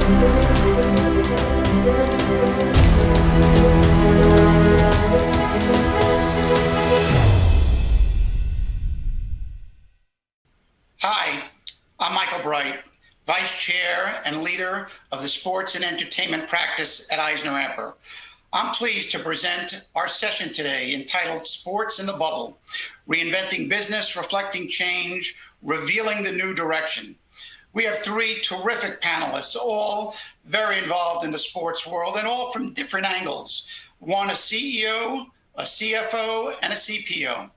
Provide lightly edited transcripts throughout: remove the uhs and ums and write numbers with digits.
Hi, I'm Michael Bright, Vice Chair and leader of the Sports and Entertainment Practice at EisnerAmper. I'm pleased to present our session today entitled Sports in the Bubble, Reinventing Business, Reflecting Change, Revealing the New Direction. We have three terrific panelists, all very involved in the sports world and all from different angles. One a CEO, a CFO, and a CPO.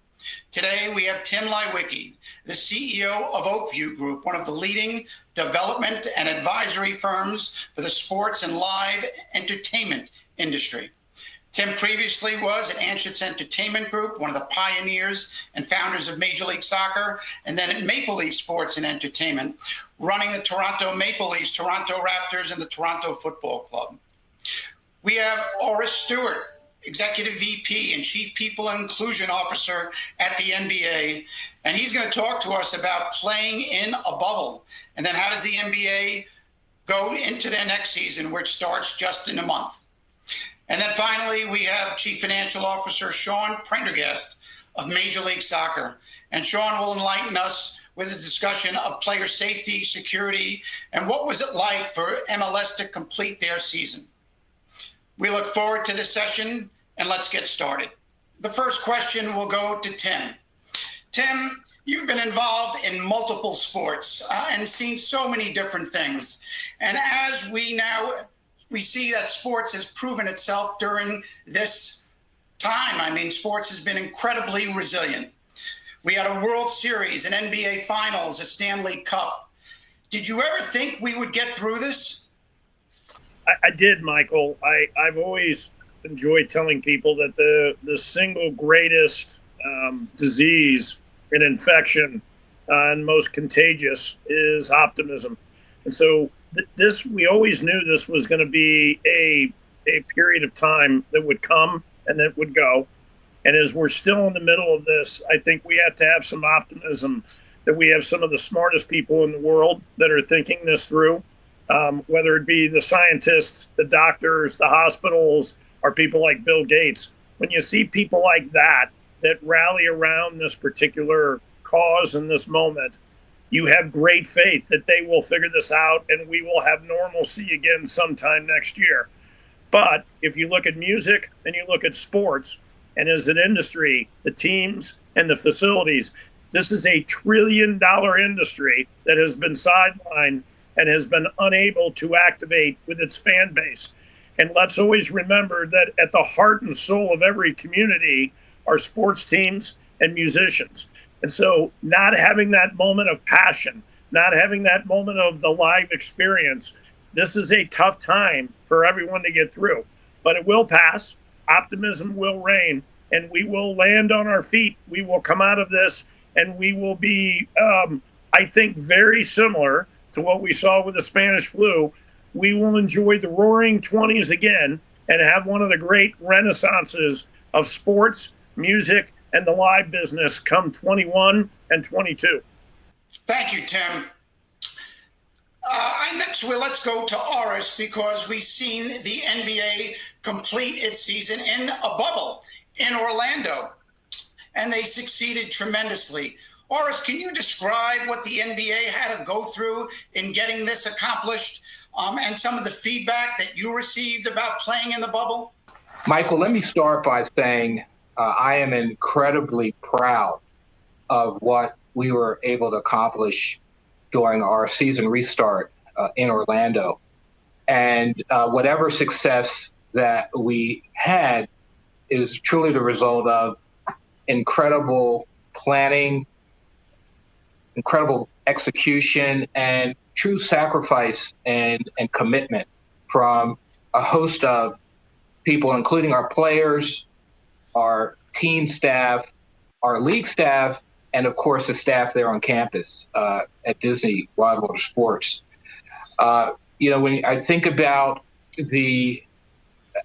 Today, we have Tim Leiweke, the CEO of Oakview Group, one of the leading development and advisory firms for the sports and live entertainment industry. Tim previously was at Anschutz Entertainment Group, one of the pioneers and founders of Major League Soccer, and then at Maple Leaf Sports and Entertainment, running the Toronto Maple Leafs, Toronto Raptors, and the Toronto Football Club. We have Oris Stewart, Executive VP and Chief People and Inclusion Officer at the NBA. And he's going to talk to us about playing in a bubble. And then how does the NBA go into their next season, which starts just in a month. And then finally, we have Chief Financial Officer Sean Prendergast of Major League Soccer. And Sean will enlighten us with a discussion of player safety, security, and what was it like for MLS to complete their season. We look forward to this session, and let's get started. The first question will go to Tim. Tim, you've been involved in multiple sports and seen so many different things. And as we see that sports has proven itself during this time. I mean, sports has been incredibly resilient. We had a World Series, an NBA Finals, a Stanley Cup. Did you ever think we would get through this? I did, Michael. I've always enjoyed telling people that the single greatest disease and infection and most contagious is optimism. And so we always knew this was going to be a period of time that would come and that would go. And as we're still in the middle of this, I think we have to have some optimism that we have some of the smartest people in the world that are thinking this through. Whether it be the scientists, the doctors, the hospitals, or people like Bill Gates. When you see people like that rally around this particular cause in this moment, you have great faith that they will figure this out and we will have normalcy again sometime next year. But if you look at music and you look at sports, and as an industry, the teams and the facilities, this is a $1 trillion industry that has been sidelined and has been unable to activate with its fan base. And let's always remember that at the heart and soul of every community are sports teams and musicians. And so not having that moment of passion, not having that moment of the live experience, this is a tough time for everyone to get through. But it will pass, optimism will reign, and we will land on our feet. We will come out of this, and we will be, I think, very similar to what we saw with the Spanish flu. We will enjoy the roaring 20s again and have one of the great renaissances of sports, music, and the live business come 21 and 22. Thank you, Tim. Let's go to Oris, because we've seen the NBA complete its season in a bubble in Orlando, and they succeeded tremendously. Oris, can you describe what the NBA had to go through in getting this accomplished, and some of the feedback that you received about playing in the bubble? Michael, let me start by saying I am incredibly proud of what we were able to accomplish during our season restart in Orlando. And whatever success that we had is truly the result of incredible planning, incredible execution, and true sacrifice and commitment from a host of people, including our players, our team staff, our league staff, and of course the staff there on campus at Disney Wildwater Sports. When I think about the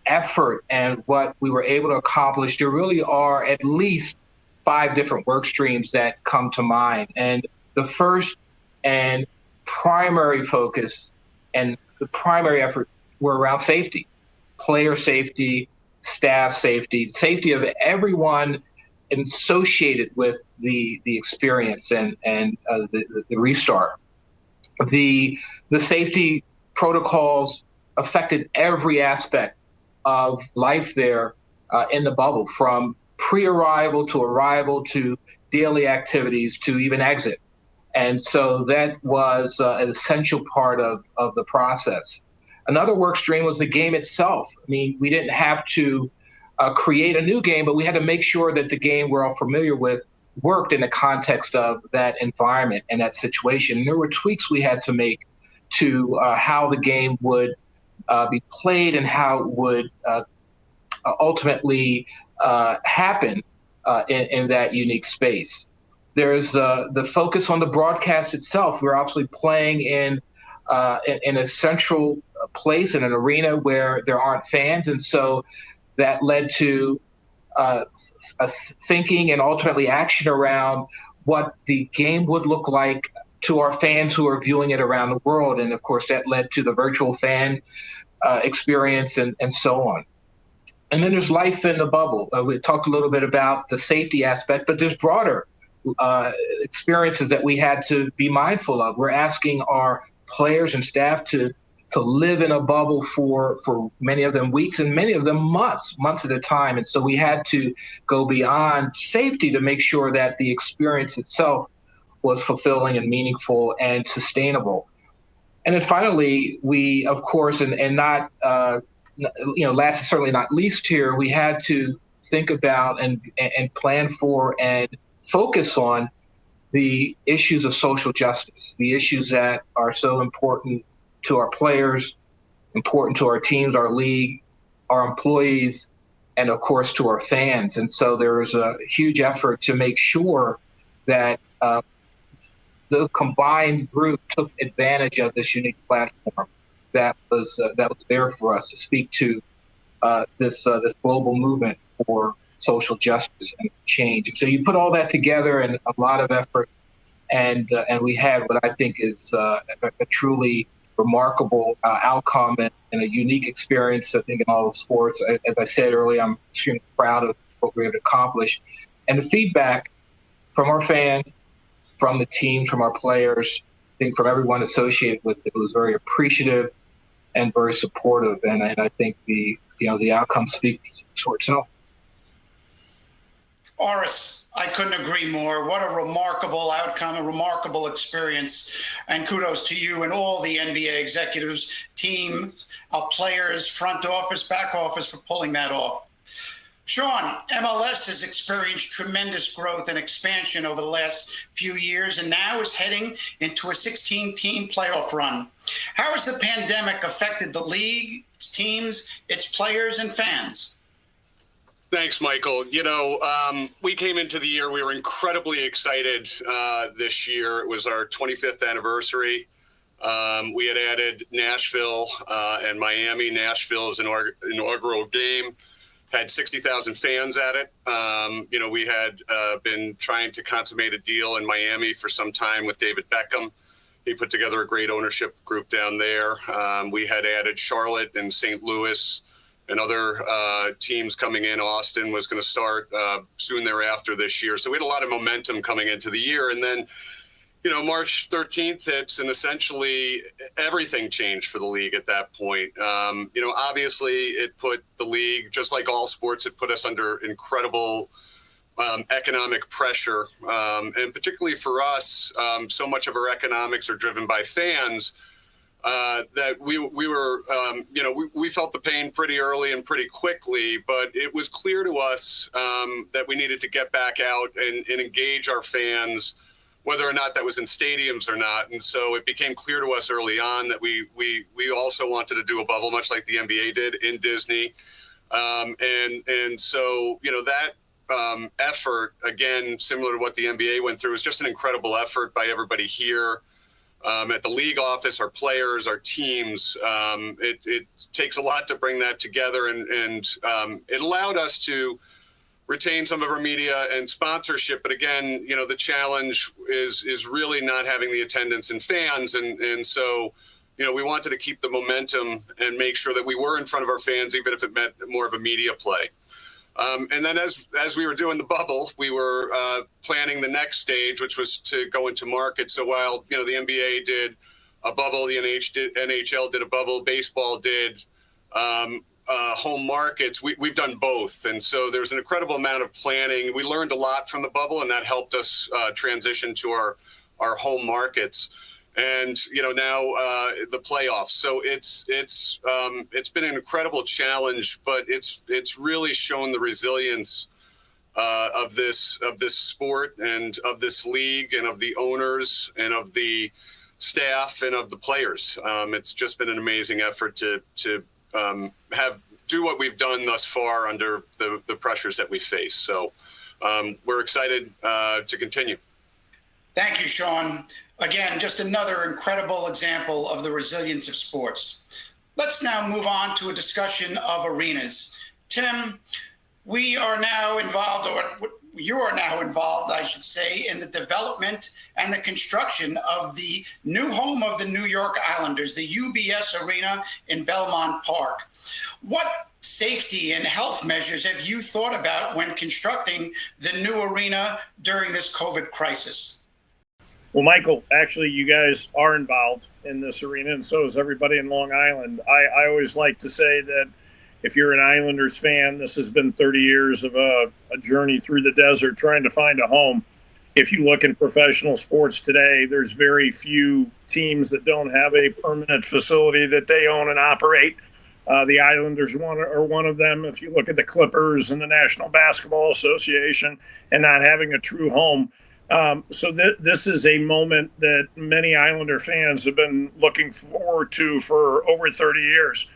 effort and what we were able to accomplish, there really are at least 5 different work streams that come to mind. And the first and primary focus And the primary effort were around safety, player safety, staff safety, safety of everyone associated with the experience and the restart. The safety protocols affected every aspect of life there in the bubble, from pre-arrival to arrival to daily activities to even exit. And so that was an essential part of the process. Another work stream was the game itself. I mean, we didn't have to create a new game, but we had to make sure that the game we're all familiar with worked in the context of that environment and that situation. And there were tweaks we had to make to how the game would be played and how it would ultimately happen in that unique space. There's the focus on the broadcast itself. We're obviously playing in a central place, in an arena where there aren't fans, and so that led to thinking and ultimately action around what the game would look like to our fans who are viewing it around the world. And of course, that led to the virtual fan experience and so on. And then there's life in the bubble. We talked a little bit about the safety aspect, but there's broader experiences that we had to be mindful of. We're asking our players and staff to live in a bubble for many of them weeks and many of them months at a time. And so we had to go beyond safety to make sure that the experience itself was fulfilling and meaningful and sustainable. And then finally, we, of course, and not, last certainly not least here, we had to think about and plan for and focus on the issues of social justice, the issues that are so important to our players, important to our teams, our league, our employees, and of course to our fans. And so there was a huge effort to make sure that the combined group took advantage of this unique platform that was there for us to speak to this global movement for social justice and change. And so you put all that together and a lot of effort, and we had what I think is a truly remarkable outcome and a unique experience, I think, in all of sports. As I said earlier, I'm extremely proud of what we were able to accomplish. And the feedback from our fans, from the team, from our players, I think from everyone associated with it was very appreciative and very supportive. And I think the outcome speaks for itself. Oris, I couldn't agree more. What a remarkable outcome, a remarkable experience. And kudos to you and all the NBA executives, teams, our players, front office, back office for pulling that off. Sean, MLS has experienced tremendous growth and expansion over the last few years and now is heading into a 16-team playoff run. How has the pandemic affected the league, its teams, its players, and fans? Thanks, Michael. We came into the year, we were incredibly excited this year. It was our 25th anniversary. We had added Nashville and Miami. Nashville's inaugural game had 60,000 fans at it. We had been trying to consummate a deal in Miami for some time with David Beckham. He put together a great ownership group down there. We had added Charlotte and St. Louis and other teams coming in. Austin was going to start soon thereafter this year. So we had a lot of momentum coming into the year. And then, March 13th hits and essentially everything changed for the league at that point. Obviously it put the league, just like all sports, it put us under incredible economic pressure. And particularly for us, so much of our economics are driven by fans. That we were, we felt the pain pretty early and pretty quickly, but it was clear to us that we needed to get back out and engage our fans, whether or not that was in stadiums or not. And so it became clear to us early on that we also wanted to do a bubble, much like the NBA did in Disney. And so, that effort, again, similar to what the NBA went through, was just an incredible effort by everybody here. At the league office, our players, our teams, it takes a lot to bring that together, and it allowed us to retain some of our media and sponsorship. But again, the challenge is really not having the attendance and fans, and so we wanted to keep the momentum and make sure that we were in front of our fans, even if it meant more of a media play. And then as we were doing the bubble, we were planning the next stage, which was to go into market. So while, the NBA did a bubble, the NHL did a bubble, baseball did home markets, we've done both. And so there's an incredible amount of planning. We learned a lot from the bubble, and that helped us transition to our home markets. And now the playoffs. So it's been an incredible challenge, but it's really shown the resilience of this sport and of this league and of the owners and of the staff and of the players. It's just been an amazing effort to do what we've done thus far under the pressures that we face. So we're excited to continue. Thank you, Sean. Again, just another incredible example of the resilience of sports. Let's now move on to a discussion of arenas. Tim, we are now involved, or you are now involved, I should say, in the development and the construction of the new home of the New York Islanders, the UBS Arena in Belmont Park. What safety and health measures have you thought about when constructing the new arena during this COVID crisis? Well, Michael, actually, you guys are involved in this arena, and so is everybody in Long Island. I always like to say that if you're an Islanders fan, this has been 30 years of a journey through the desert trying to find a home. If you look in professional sports today, there's very few teams that don't have a permanent facility that they own and operate. The Islanders are one of them. If you look at the Clippers and the National Basketball Association and not having a true home. So this is a moment that many Islander fans have been looking forward to for over 30 years.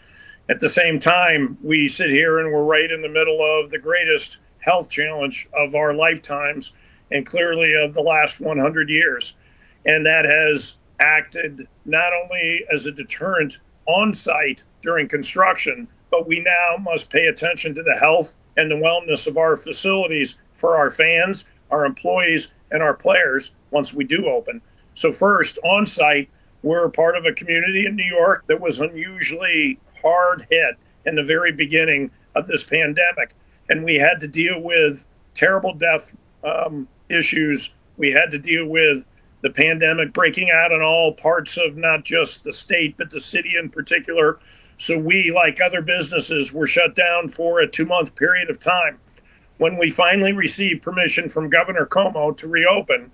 At the same time, we sit here and we're right in the middle of the greatest health challenge of our lifetimes and clearly of the last 100 years. And that has acted not only as a deterrent on site during construction, but we now must pay attention to the health and the wellness of our facilities for our fans, our employees, and our players once we do open. So first, on site, we're part of a community in New York that was unusually hard hit in the very beginning of this pandemic. And we had to deal with terrible death issues. We had to deal with the pandemic breaking out in all parts of not just the state, but the city in particular. So we, like other businesses, were shut down for a 2-month period of time. When we finally received permission from Governor Cuomo to reopen,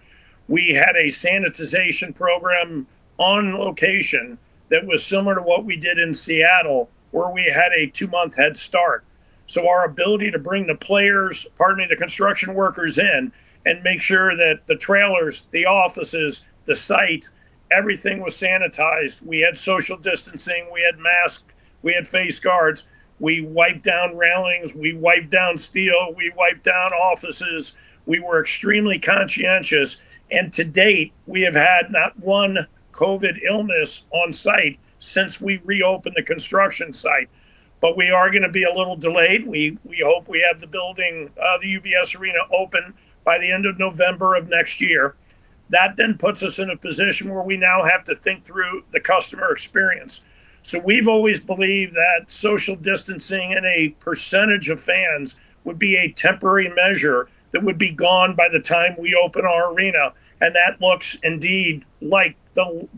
we had a sanitization program on location that was similar to what we did in Seattle, where we had a 2-month head start. So our ability to bring the construction workers in and make sure that the trailers, the offices, the site, everything was sanitized. We had social distancing, we had masks, we had face guards. We wiped down railings, we wiped down steel, we wiped down offices. We were extremely conscientious. And to date, we have had not one COVID illness on site since we reopened the construction site. But we are going to be a little delayed. We hope we have the building, the UBS Arena, open by the end of November of next year. That then puts us in a position where we now have to think through the customer experience. So we've always believed that social distancing and a percentage of fans would be a temporary measure that would be gone by the time we open our arena. And that looks indeed like the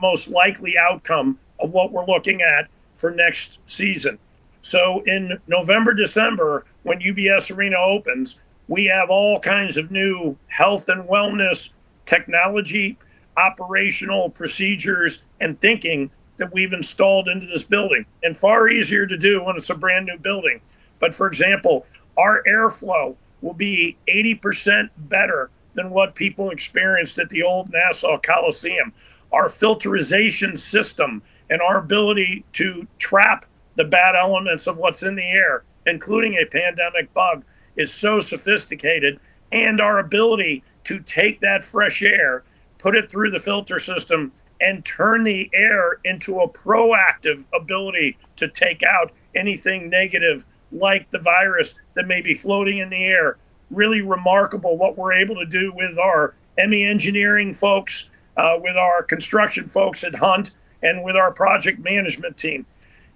most likely outcome of what we're looking at for next season. So in November, December, when UBS Arena opens, we have all kinds of new health and wellness technology, operational procedures, and thinking that we've installed into this building, and far easier to do when it's a brand new building. But for example, our airflow will be 80% better than what people experienced at the old Nassau Coliseum. Our filterization system and our ability to trap the bad elements of what's in the air, including a pandemic bug, is so sophisticated. And our ability to take that fresh air, put it through the filter system, and turn the air into a proactive ability to take out anything negative like the virus that may be floating in the air. Really remarkable what we're able to do with our ME engineering folks, with our construction folks at Hunt, and with our project management team.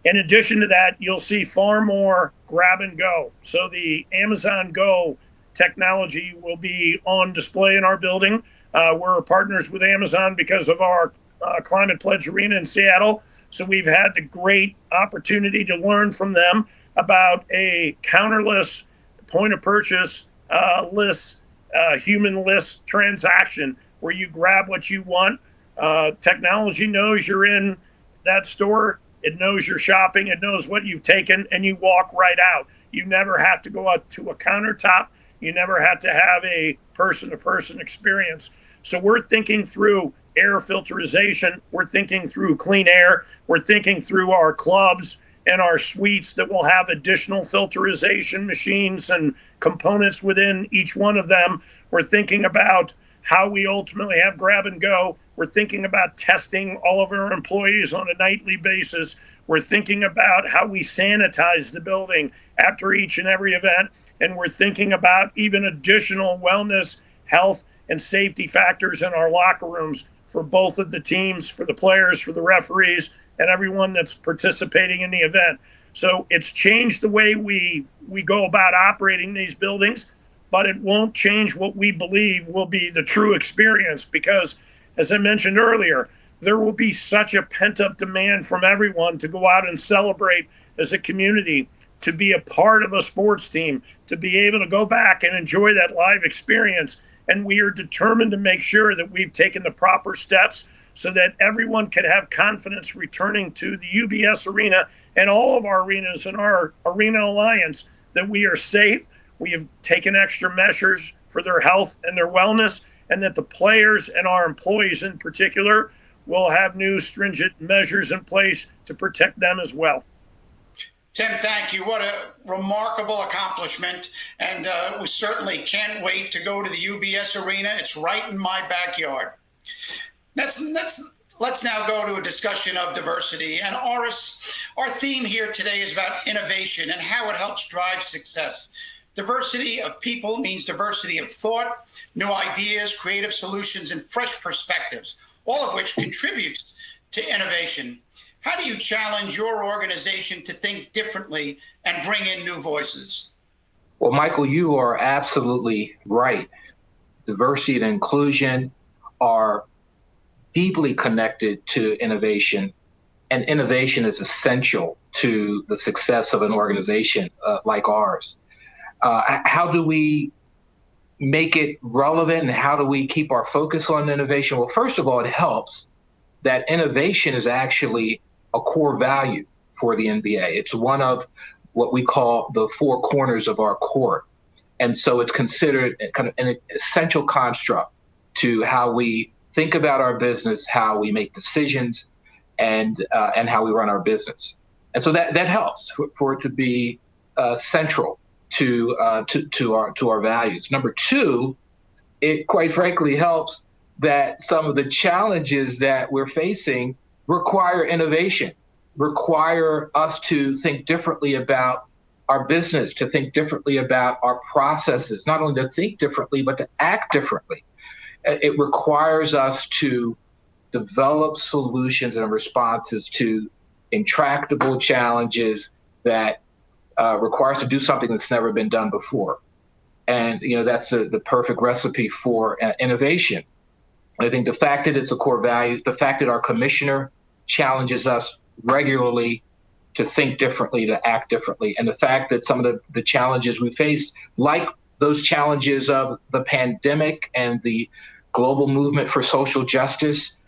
In addition to that, you'll see far more grab and go. So the Amazon Go technology will be on display in our building. We're partners with Amazon because of our Climate Pledge Arena in Seattle. So we've had the great opportunity to learn from them about a counterless point of purchase human-less transaction where you grab what you want. Technology knows you're in that store. It knows you're shopping. It knows what you've taken, and you walk right out. You never have to go out to a countertop. You never had to have a person-to-person experience. So we're thinking through air filtration. We're thinking through clean air. We're thinking through our clubs and our suites that will have additional filterization machines and components within each one of them. We're thinking about how we ultimately have grab and go. We're thinking about testing all of our employees on a nightly basis. We're thinking about how we sanitize the building after each and every event. And we're thinking about even additional wellness, health, and safety factors in our locker rooms for both of the teams, for the players, for the referees, and everyone that's participating in the event. So it's changed the way we go about operating these buildings, but it won't change what we believe will be the true experience because, as I mentioned earlier, there will be such a pent-up demand from everyone to go out and celebrate as a community, to be a part of a sports team, to be able to go back and enjoy that live experience. And we are determined to make sure that we've taken the proper steps so that everyone can have confidence returning to the UBS Arena and all of our arenas in our Arena Alliance, that we are safe, we have taken extra measures for their health and their wellness, and that the players and our employees in particular will have new stringent measures in place to protect them as well. Tim, thank you. What a remarkable accomplishment. And we certainly can't wait to go to the UBS Arena. It's right in my backyard. Let's now go to a discussion of diversity. And Oris, our theme here today is about innovation and how it helps drive success. Diversity of people means diversity of thought, new ideas, creative solutions, and fresh perspectives, all of which contributes to innovation. How do you challenge your organization to think differently and bring in new voices? Well, Michael, you are absolutely right. Diversity and inclusion are deeply connected to innovation, and innovation is essential to the success of an organization like ours. How do we make it relevant, and how do we keep our focus on innovation? Well, first of all, it helps that innovation is actually a core value for the NBA. It's one of what we call the four corners of our core. And so it's considered kind of an essential construct to how we think about our business, how we make decisions, and how we run our business. And so that helps for it to be central to our values. Number two, it quite frankly helps that some of the challenges that we're facing require innovation, require us to think differently about our business, to think differently about our processes, not only to think differently, but to act differently. It requires us to develop solutions and responses to intractable challenges that require us to do something that's never been done before. And, that's the perfect recipe for innovation. I think the fact that it's a core value, the fact that our commissioner challenges us regularly to think differently, to act differently, and the fact that some of the challenges we face, like those challenges of the pandemic and the global movement for social justice,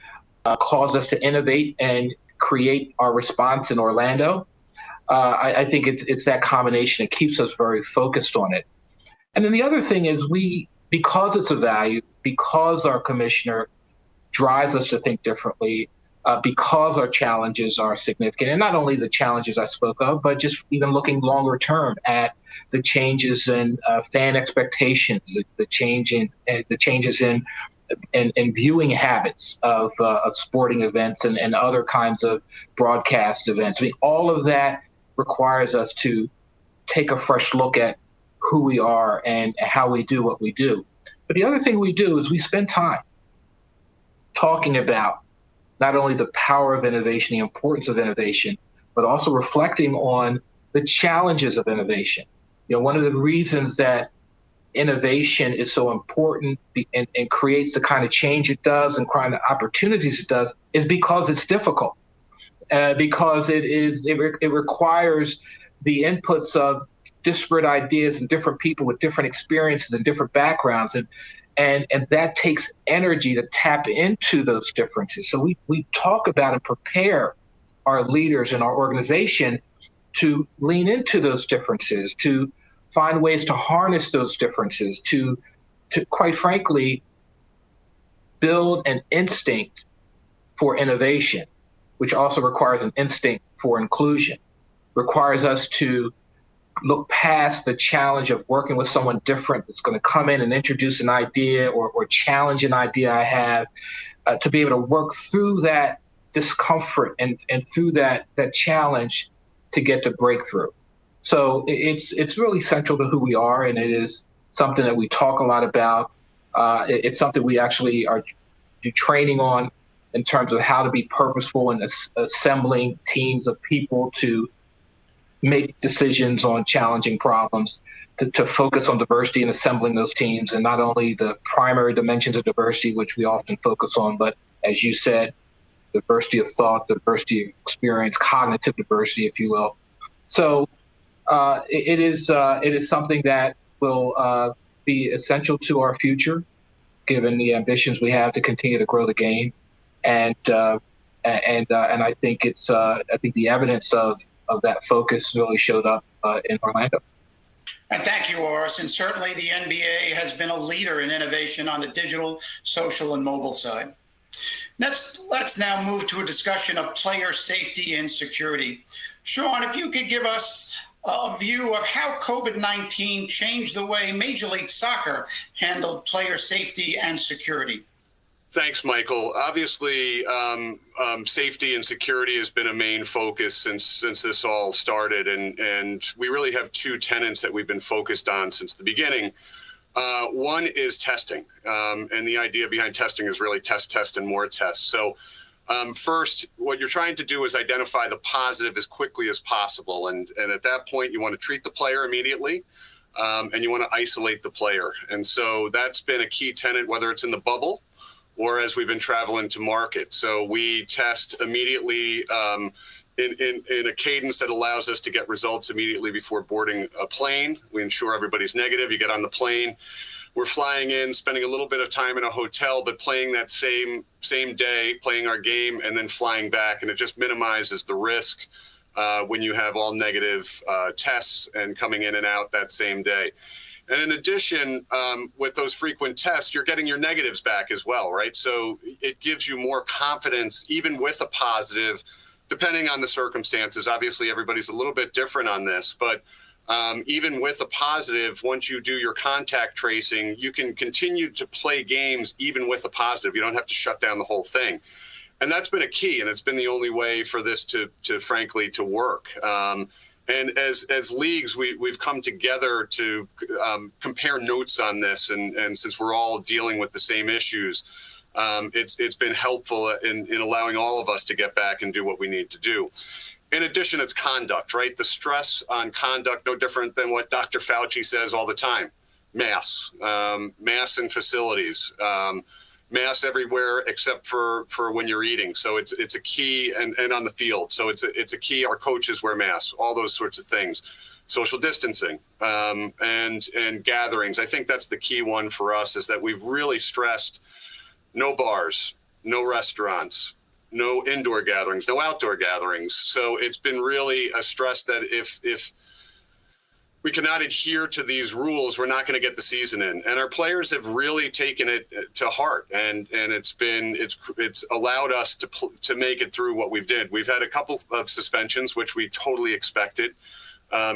cause us to innovate and create our response in Orlando. I think it's that combination. It keeps us very focused on it. And then the other thing is because it's a value, because our commissioner drives us to think differently, because our challenges are significant, and not only the challenges I spoke of, but just even looking longer term at the changes in fan expectations, the changes in viewing habits of sporting events and other kinds of broadcast events. I mean, all of that requires us to take a fresh look at who we are and how we do what we do. But the other thing we do is we spend time talking about not only the power of innovation, the importance of innovation, but also reflecting on the challenges of innovation. One of the reasons that innovation is so important and creates the kind of change it does and kind of opportunities it does is because it's difficult, because it requires the inputs of disparate ideas and different people with different experiences and different backgrounds, and that takes energy to tap into those differences. So we talk about and prepare our leaders in our organization to lean into those differences, to find ways to harness those differences, to quite frankly build an instinct for innovation, which also requires an instinct for inclusion, requires us to look past the challenge of working with someone different that's going to come in and introduce an idea or challenge an idea I have, to be able to work through that discomfort and through that challenge to get to breakthrough. So it's really central to who we are, and it is something that we talk a lot about. It's something we actually are do training on in terms of how to be purposeful in assembling teams of people to make decisions on challenging problems, to focus on diversity and assembling those teams, and not only the primary dimensions of diversity, which we often focus on, but as you said, diversity of thought, diversity of experience, cognitive diversity, if you will. So it is something that will be essential to our future, given the ambitions we have to continue to grow the game, and I think the evidence of that focus really showed up in Orlando. And thank you, Oris. And certainly the NBA has been a leader in innovation on the digital, social, and mobile side. Let's now move to a discussion of player safety and security. Sean, if you could give us a view of how COVID-19 changed the way Major League Soccer handled player safety and security. Thanks, Michael. Obviously, safety and security has been a main focus since this all started, and we really have two tenets that we've been focused on since the beginning. One is testing, and the idea behind testing is really test, and more tests. So first, what you're trying to do is identify the positive as quickly as possible, and at that point, you want to treat the player immediately, and you want to isolate the player. And so that's been a key tenet, whether it's in the bubble or as we've been traveling to market. So we test immediately in a cadence that allows us to get results immediately before boarding a plane. We ensure everybody's negative. You get on the plane. We're flying in, spending a little bit of time in a hotel, but playing that same day, playing our game, and then flying back. And it just minimizes the risk when you have all negative tests and coming in and out that same day. And in addition, with those frequent tests, you're getting your negatives back as well, right? So it gives you more confidence, even with a positive, depending on the circumstances. Obviously, everybody's a little bit different on this, but even with a positive, once you do your contact tracing, you can continue to play games even with a positive. You don't have to shut down the whole thing. And that's been a key, and it's been the only way for this to frankly, to work. And as leagues, we've come together to compare notes on this. And since we're all dealing with the same issues, it's been helpful in allowing all of us to get back and do what we need to do. In addition, it's conduct, right? The stress on conduct, no different than what Dr. Fauci says all the time. Masks in facilities, masks everywhere except for when you're eating. So it's a key, and on the field. So it's a key. Our coaches wear masks, all those sorts of things. Social distancing and gatherings. I think that's the key one for us, is that we've really stressed no bars, no restaurants, no indoor gatherings, no outdoor gatherings. So it's been really a stress that if we cannot adhere to these rules, we're not going to get the season in. And our players have really taken it to heart, and it's allowed us to make it through what we've did. We've had a couple of suspensions, which we totally expected.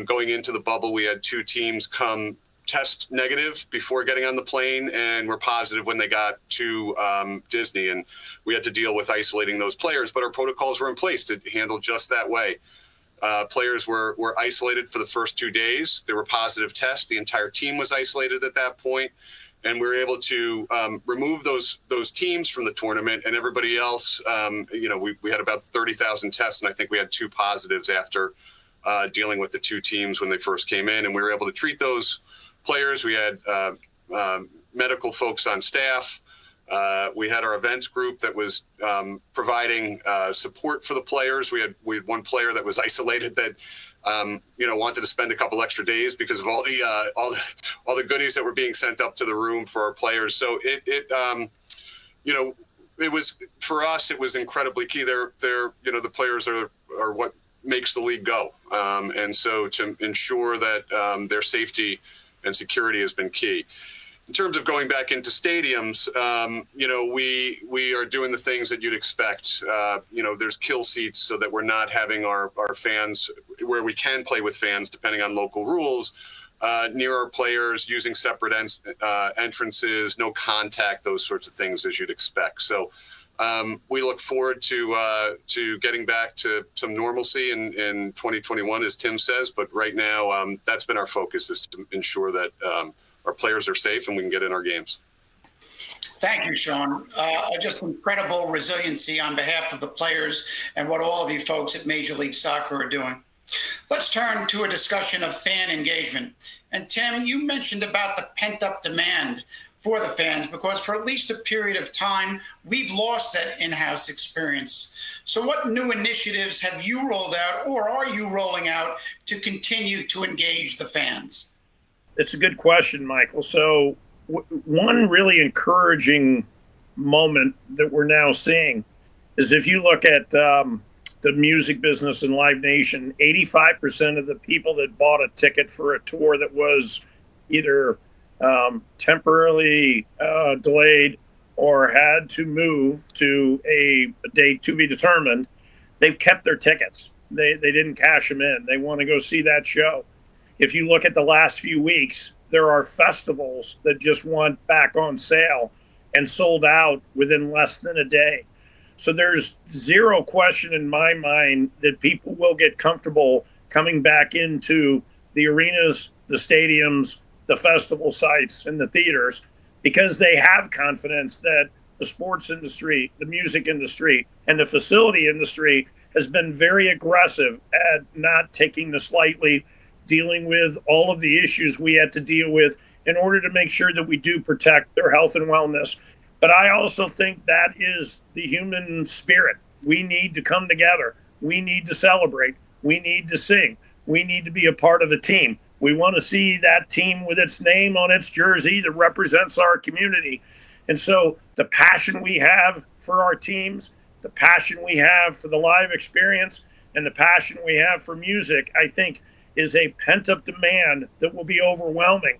Going into the bubble, we had two teams come test negative before getting on the plane, and were positive when they got to Disney, and we had to deal with isolating those players. But our protocols were in place to handle just that way. Players were isolated for the first 2 days. There were positive tests. The entire team was isolated at that point. and we were able to remove those teams from the tournament, and everybody else, we had about 30,000 tests, and I think we had 2 positives after dealing with the 2 teams when they first came in, and we were able to treat those players. We had medical folks on staff. We had our events group that was providing support for the players. We had one player that was isolated that wanted to spend a couple extra days because of all the goodies that were being sent up to the room for our players. So it was, for us, it was incredibly key. The players are what makes the league go, and so to ensure that their safety and security has been key. In terms of going back into stadiums, we are doing the things that you'd expect. There's kill seats so that we're not having our fans, where we can play with fans depending on local rules, near our players, using separate entrances, no contact, those sorts of things as you'd expect. So we look forward to getting back to some normalcy in 2021, as Tim says. But right now, that's been our focus, is to ensure that our players are safe and we can get in our games. Thank you, Sean. Just incredible resiliency on behalf of the players and what all of you folks at Major League Soccer are doing. Let's turn to a discussion of fan engagement. And Tim, you mentioned about the pent-up demand for the fans, because for at least a period of time, we've lost that in-house experience. So what new initiatives have you rolled out, or are you rolling out, to continue to engage the fans? It's a good question, Michael. So one really encouraging moment that we're now seeing is, if you look at the music business in Live Nation, 85% of the people that bought a ticket for a tour that was either temporarily delayed or had to move to a date to be determined, they've kept their tickets. They didn't cash them in. They want to go see that show. If you look at the last few weeks, there are festivals that just went back on sale and sold out within less than a day. So there's zero question in my mind that people will get comfortable coming back into the arenas, the stadiums, the festival sites, and the theaters, because they have confidence that the sports industry, the music industry, and the facility industry has been very aggressive at not taking this lightly, dealing with all of the issues we had to deal with in order to make sure that we do protect their health and wellness. But I also think that is the human spirit. We need to come together. We need to celebrate. We need to sing. We need to be a part of a team. We want to see that team with its name on its jersey that represents our community. And so the passion we have for our teams, the passion we have for the live experience, and the passion we have for music, I think, is a pent-up demand that will be overwhelming.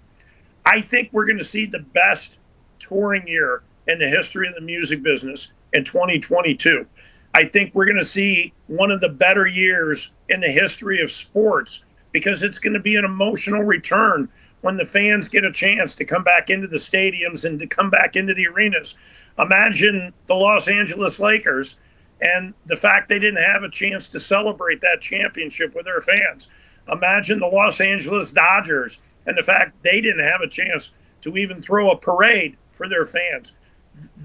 I think we're going to see the best touring year in the history of the music business in 2022. I think we're going to see one of the better years in the history of sports, because it's going to be an emotional return when the fans get a chance to come back into the stadiums and to come back into the arenas. Imagine the Los Angeles Lakers and the fact they didn't have a chance to celebrate that championship with their fans. Imagine the Los Angeles Dodgers and the fact they didn't have a chance to even throw a parade for their fans.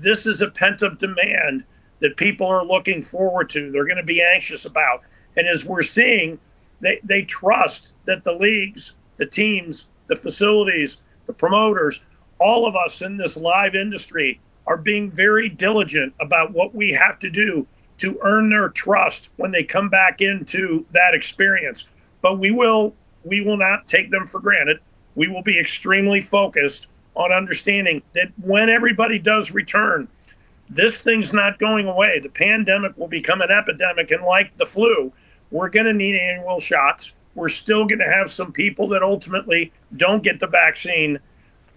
This is a pent-up demand that people are looking forward to. They're going to be anxious about. And as we're seeing, they trust that the leagues, the teams, the facilities, the promoters, all of us in this live industry are being very diligent about what we have to do to earn their trust when they come back into that experience. But we will not take them for granted. We will be extremely focused on understanding that when everybody does return, this thing's not going away. The pandemic will become an epidemic, and like the flu, we're going to need annual shots. We're still going to have some people that ultimately don't get the vaccine,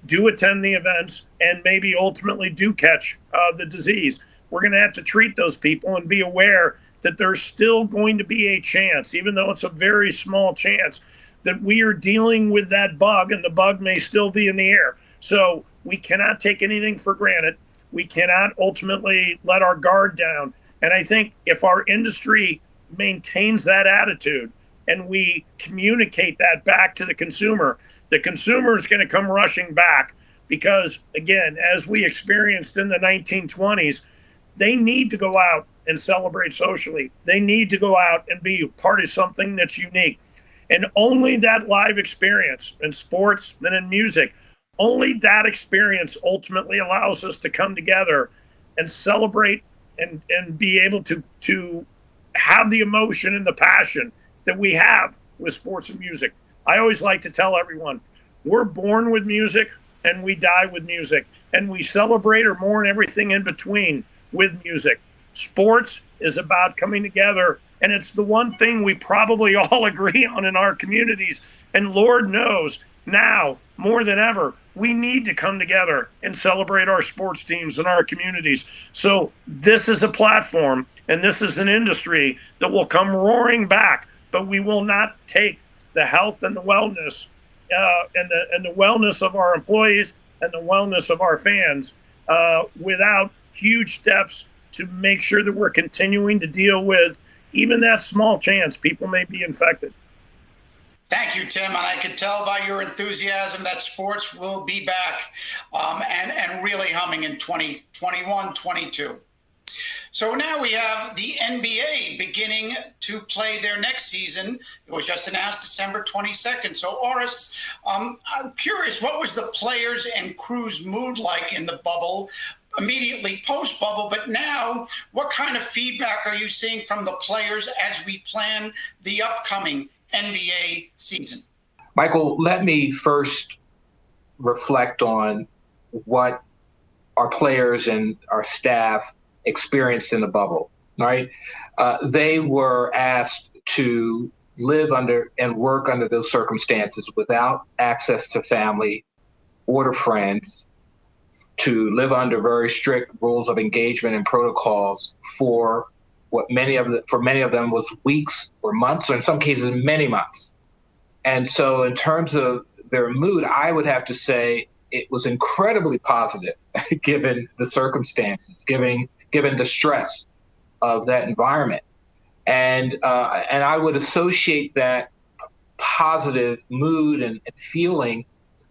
do attend the events, and maybe ultimately do catch the disease. We're going to have to treat those people and be aware that there's still going to be a chance, even though it's a very small chance, that we are dealing with that bug, and the bug may still be in the air. So we cannot take anything for granted. We cannot ultimately let our guard down. And I think if our industry maintains that attitude and we communicate that back to the consumer is going to come rushing back. because, again, as we experienced in the 1920s, they need to go out and celebrate socially. They need to go out and be part of something that's unique. And only that live experience in sports and in music, only that experience ultimately allows us to come together and celebrate and be able to have the emotion and the passion that we have with sports and music. I always like to tell everyone, we're born with music and we die with music, and we celebrate or mourn everything in between with music. Sports is about coming together, and it's the one thing we probably all agree on in our communities. And Lord knows now more than ever, we need to come together and celebrate our sports teams and our communities. So this is a platform and this is an industry that will come roaring back, but we will not take the health and the wellness and the wellness of our employees and the wellness of our fans without huge steps to make sure that we're continuing to deal with even that small chance people may be infected. Thank you, Tim. And I could tell by your enthusiasm that sports will be back and really humming in 2021, 22. So now we have the NBA beginning to play their next season. It was just announced December 22nd. So, Oris, I'm curious, what was the players and crew's mood like in the bubble, immediately post-bubble? But now, what kind of feedback are you seeing from the players as we plan the upcoming NBA season? Michael, let me first reflect on what our players and our staff experienced in the bubble, right? They were asked to live under and work under those circumstances without access to family or to friends, to live under very strict rules of engagement and protocols for what many of them was weeks or months, or in some cases many months. And so in terms of their mood, I would have to say it was incredibly positive given the circumstances, given the stress of that environment. And I would associate that positive mood and feeling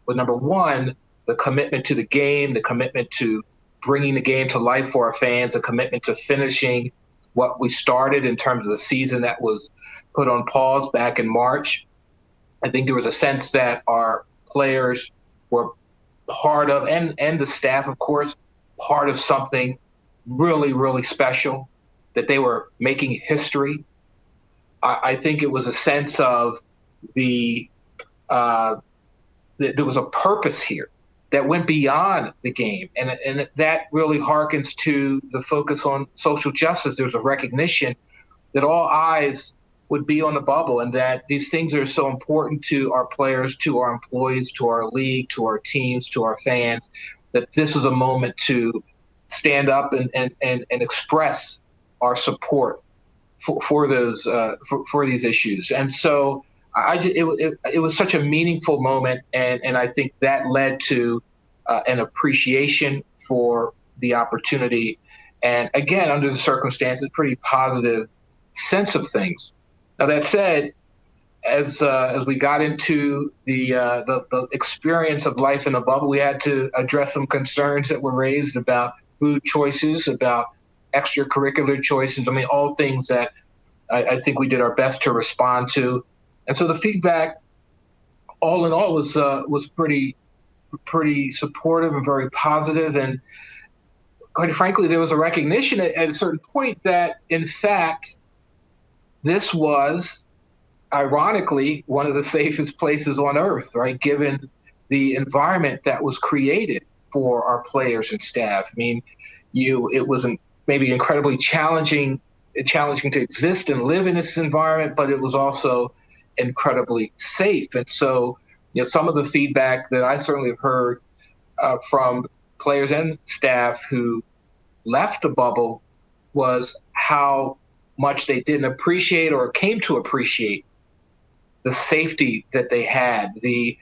with, number one, the commitment to the game, the commitment to bringing the game to life for our fans, a commitment to finishing what we started in terms of the season that was put on pause back in March. I think there was a sense that our players were part of, and the staff, of course, part of something really, really special, that they were making history. I think it was a sense of there was a purpose here that went beyond the game. And that really harkens to the focus on social justice. There was a recognition that all eyes would be on the bubble, and that these things are so important to our players, to our employees, to our league, to our teams, to our fans, that this was a moment to stand up and express our support for those for these issues. And so it was such a meaningful moment, and I think that led to an appreciation for the opportunity, and again, under the circumstances, pretty positive sense of things. Now, that said, as we got into the experience of life in a bubble, we had to address some concerns that were raised about food choices, about extracurricular choices. I mean, all things that I think we did our best to respond to. And so the feedback, all in all, was pretty supportive and very positive. And quite frankly, there was a recognition at a certain point that, in fact, this was, ironically, one of the safest places on earth, right? Given the environment that was created for our players and staff. I mean, it wasn't maybe incredibly challenging to exist and live in this environment, but it was also incredibly safe. And so, some of the feedback that I certainly have heard from players and staff who left the bubble was how much they didn't appreciate or came to appreciate the safety that they had, the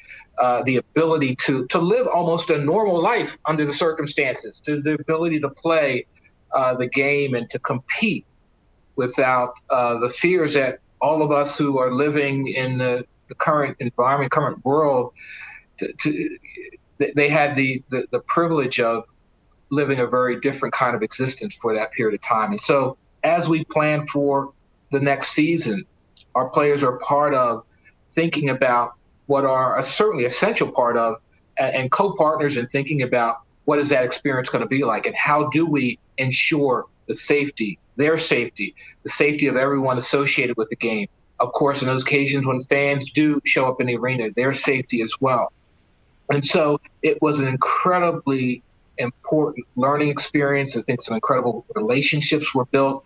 ability to live almost a normal life under the circumstances, to the ability to play the game and to compete without the fears that all of us who are living in the current environment, current world, they had the privilege of living a very different kind of existence for that period of time. And so as we plan for the next season, our players are part of thinking about what are certainly essential part of and co-partners in thinking about what is that experience going to be like and how do we ensure the safety, their safety, the safety of everyone associated with the game. Of course, in those occasions when fans do show up in the arena, their safety as well. And so it was an incredibly important learning experience. I think some incredible relationships were built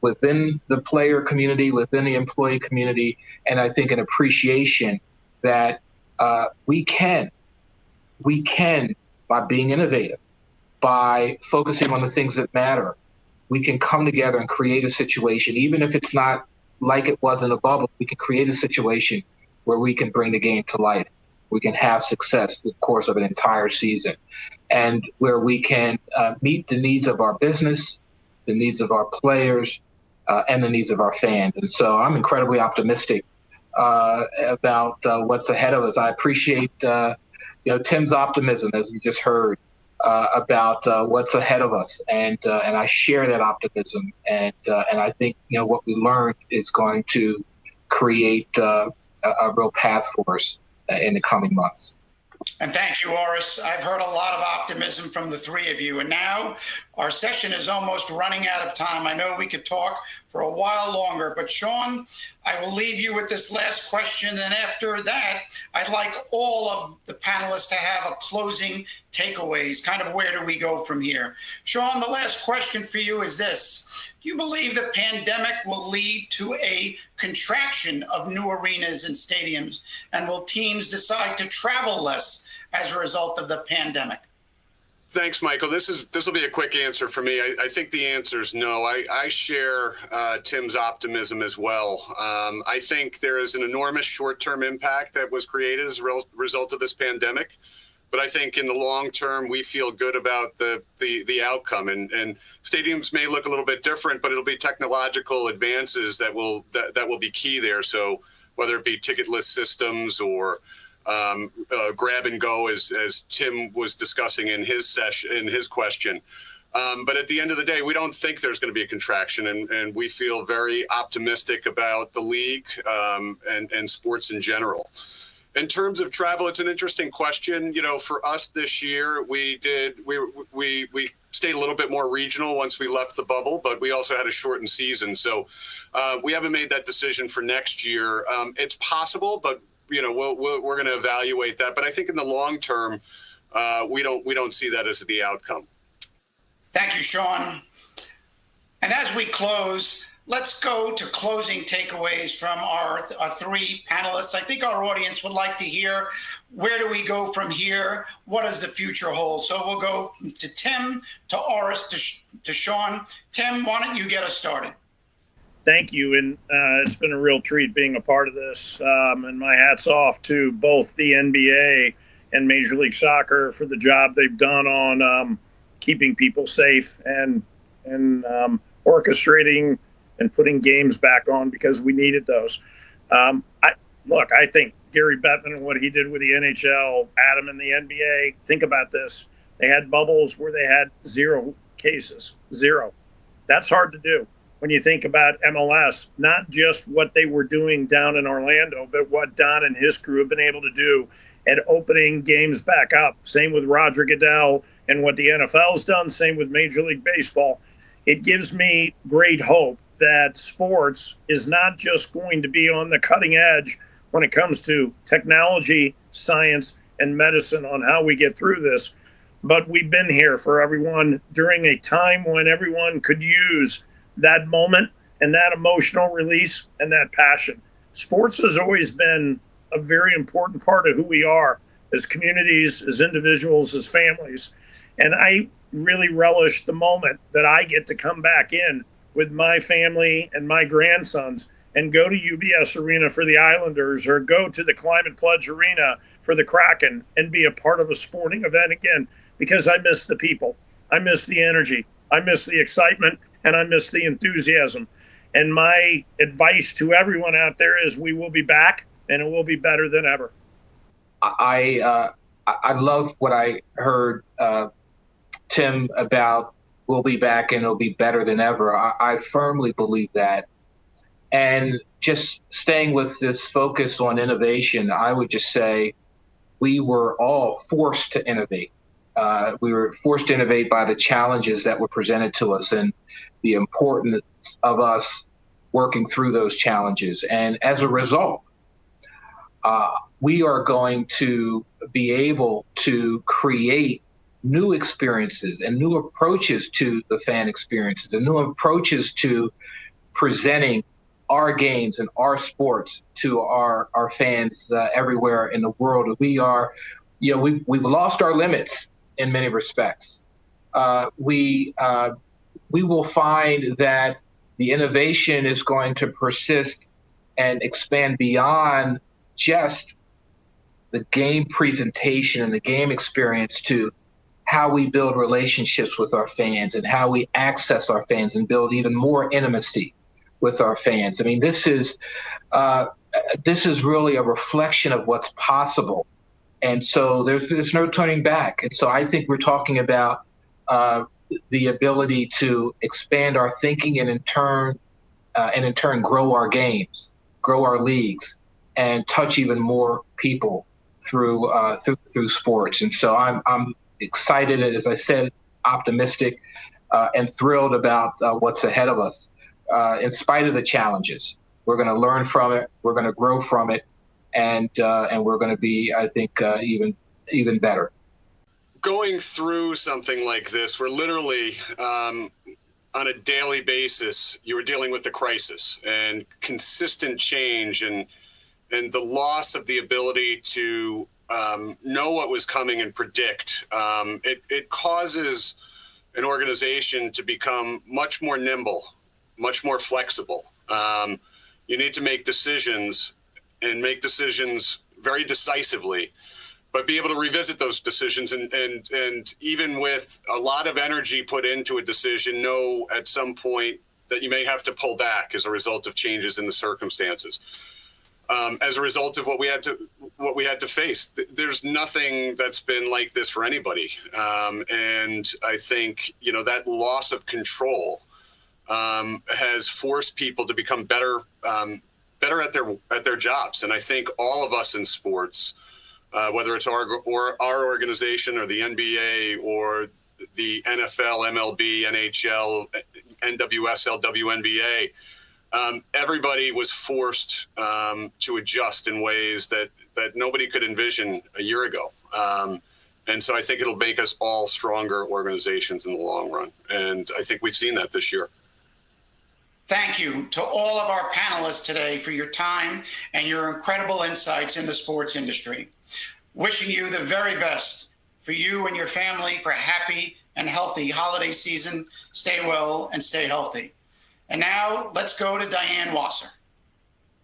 within the player community, within the employee community, and I think an appreciation that we can, by being innovative, by focusing on the things that matter, we can come together and create a situation, even if it's not like it was in a bubble, we can create a situation where we can bring the game to life. We can have success the course of an entire season, and where we can meet the needs of our business, the needs of our players, and the needs of our fans. And so I'm incredibly optimistic about what's ahead of us. I appreciate Tim's optimism, as we just heard, about what's ahead of us, and I share that optimism. And I think what we learned is going to create a real path for us in the coming months. And thank you, Horace. I've heard a lot of optimism from the three of you. And now our session is almost running out of time. I know we could talk for a while longer, but Sean, I will leave you with this last question. And after that, I'd like all of the panelists to have a closing takeaways. Kind of where do we go from here? Sean, the last question for you is this. Do you believe the pandemic will lead to a contraction of new arenas and stadiums? And will teams decide to travel less as a result of the pandemic? Thanks, Michael. This will be a quick answer for me. I think the answer is no. I share Tim's optimism as well. I think there is an enormous short-term impact that was created as a result of this pandemic. But I think in the long term, we feel good about the outcome. And stadiums may look a little bit different, but it'll be technological advances that will be key there. So whether it be ticketless systems or grab and go, as Tim was discussing in his question. But at the end of the day, we don't think there's going to be a contraction, and we feel very optimistic about the league and sports in general. In terms of travel, it's an interesting question. For us this year, we stayed a little bit more regional once we left the bubble, but we also had a shortened season. So we haven't made that decision for next year. It's possible, but we're going to evaluate that. But I think in the long term, we don't see that as the outcome. Thank you, Sean. And as we close, let's go to closing takeaways from our three panelists. I think our audience would like to hear, where do we go from here? What does the future hold? So we'll go to Tim, to Horace, to Sean. Tim, why don't you get us started? Thank you. And it's been a real treat being a part of this. And my hat's off to both the NBA and Major League Soccer for the job they've done on keeping people safe and orchestrating and putting games back on, because we needed those. I think Gary Bettman and what he did with the NHL, Adam and the NBA, think about this. They had bubbles where they had 0 cases, 0. That's hard to do. When you think about MLS, not just what they were doing down in Orlando, but what Don and his crew have been able to do at opening games back up. Same with Roger Goodell and what the NFL's done, same with Major League Baseball. It gives me great hope that sports is not just going to be on the cutting edge when it comes to technology, science, and medicine on how we get through this, but we've been here for everyone during a time when everyone could use that moment and that emotional release and that passion. Sports has always been a very important part of who we are as communities, as individuals, as families. And I really relish the moment that I get to come back in with my family and my grandsons and go to UBS Arena for the Islanders or go to the Climate Pledge Arena for the Kraken and be a part of a sporting event again, because I miss the people. I miss the energy. I miss the excitement, and I miss the enthusiasm. And my advice to everyone out there is we will be back, and it will be better than ever. I I love what I heard Tim about we'll be back and it'll be better than ever. I firmly believe that. And just staying with this focus on innovation, I would just say we were all forced to innovate. We were forced to innovate by the challenges that were presented to us and the importance of us working through those challenges. And as a result, we are going to be able to create new experiences and new approaches to the fan experiences and new approaches to presenting our games and our sports to our fans everywhere in the world. We are, we've lost our limits in many respects. We will find that the innovation is going to persist and expand beyond just the game presentation and the game experience to how we build relationships with our fans and how we access our fans and build even more intimacy with our fans. I mean, this is really a reflection of what's possible. And so there's no turning back. And so I think we're talking about the ability to expand our thinking and in turn grow our games, grow our leagues, and touch even more people through sports. And so I'm excited, as I said, optimistic, and thrilled about what's ahead of us. In spite of the challenges, we're going to learn from it. We're going to grow from it, and we're going to be, I think, even better. Going through something like this, we're literally on a daily basis. You were dealing with the crisis and consistent change, and the loss of the ability to know what was coming and predict. It causes an organization to become much more nimble, much more flexible. You need to make decisions and make decisions very decisively, but be able to revisit those decisions and even with a lot of energy put into a decision, know at some point that you may have to pull back as a result of changes in the circumstances. As a result of what we had to face, there's nothing that's been like this for anybody, and I think that loss of control has forced people to become better at their jobs. And I think all of us in sports, whether it's our organization or the NBA or the NFL, MLB, NHL, NWSL, WNBA, everybody was forced to adjust in ways that nobody could envision a year ago. And so I think it'll make us all stronger organizations in the long run. And I think we've seen that this year. Thank you to all of our panelists today for your time and your incredible insights in the sports industry. Wishing you the very best for you and your family for a happy and healthy holiday season. Stay well and stay healthy. And now let's go to Diane Wasser.